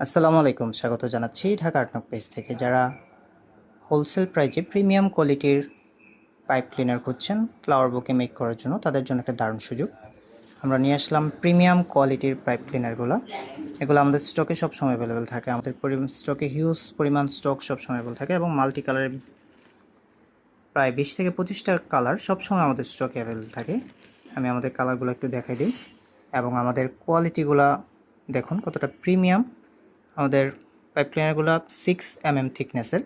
আসসালামু আলাইকুম, স্বাগত জানাচ্ছি ঢাকা আর্টনক পেজ থেকে। যারা হোলসেল প্রাইজে প্রিমিয়াম কোয়ালিটির পাইপ ক্লিনার খুঁজছেন ফ্লাওয়ার বুকে মেক করার জন্য, তাদের জন্য একটা দারুণ সুযোগ। আমরা নিয়ে আসলাম প্রিমিয়াম কোয়ালিটির পাইপ ক্লিনারগুলো। এগুলো আমাদের স্টকে সবসময় অ্যাভেলেবেল থাকে। আমাদের স্টকে হিউজ পরিমাণ স্টক সবসময় অ্যাভেলেবেল থাকে এবং মাল্টি কালারের প্রায় 20 থেকে 25টা কালার সবসময় আমাদের স্টকে অ্যাভেলেবেল থাকে। আমি আমাদের কালারগুলো একটু দেখাই দিই এবং আমাদের কোয়ালিটিগুলো দেখুন কতটা প্রিমিয়াম। আমাদের পাইপ ক্লিনারগুলো 6 mm থিকনেসের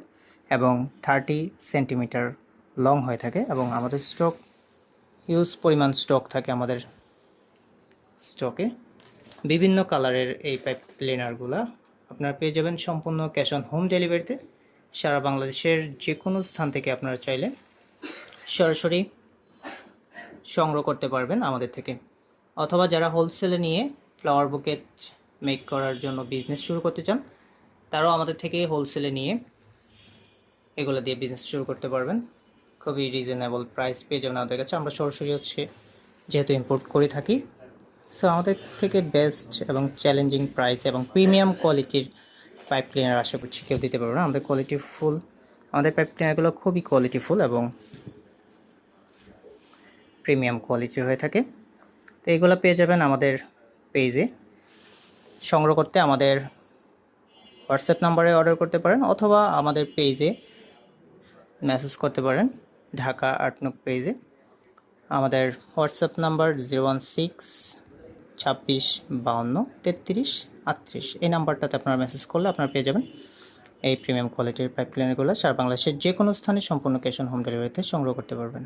এবং 30 সেন্টিমিটার লং হয়ে থাকে এবং আমাদের স্টক হিউজ পরিমাণ স্টক থাকে আমাদের স্টকে। বিভিন্ন কালারের এই পাইপ ক্লিনারগুলো আপনারা পেয়ে যাবেন সম্পূর্ণ ক্যাশ অন হোম ডেলিভারিতে। সারা বাংলাদেশের যে কোনো স্থান থেকে আপনারা চাইলে সরাসরি সংগ্রহ করতে পারবেন আমাদের থেকে, অথবা যারা হোলসেলে নিয়ে ফ্লাওয়ার বুকেট মেক করার জন্য বিজনেস শুরু করতে চান তারাও আমাদের থেকে হোলসেলে নিয়ে এগুলো দিয়ে বিজনেস শুরু করতে পারবেন। খুবই রিজনেবল প্রাইস পেয়ে যাবেন আমাদের কাছে। আমরা সরাসরি যেহেতু ইম্পোর্ট করে থাকি, সো আমাদের থেকে বেস্ট এবং চ্যালেঞ্জিং প্রাইস এবং প্রিমিয়াম কোয়ালিটির পাইপ ক্লিনার আশা করছি কেউ দিতে পারবে না। আমাদের পাইপ ক্লিনারগুলো খুবই কোয়ালিটিফুল এবং প্রিমিয়াম কোয়ালিটির হয়ে থাকে। তো এগুলো পেয়ে যাবেন আমাদের পেজে। সংগ্রহ করতে আমাদের হোয়াটসঅ্যাপ নাম্বারে অর্ডার করতে পারেন অথবা আমাদের পেজে মেসেজ করতে পারেন, ঢাকা আর্টনক পেজে। আমাদের হোয়াটসঅ্যাপ নাম্বার 016 26 52 33 38। এই নাম্বারটাতে আপনারা মেসেজ করলে আপনারা পেয়ে যাবেন এই প্রিমিয়াম কোয়ালিটির পাইপ ক্লিনারগুলো। সারা বাংলাদেশের যে কোনো স্থানে সম্পূর্ণ ক্যাশ অন হোম ডেলিভারিতে সংগ্রহ করতে পারবেন।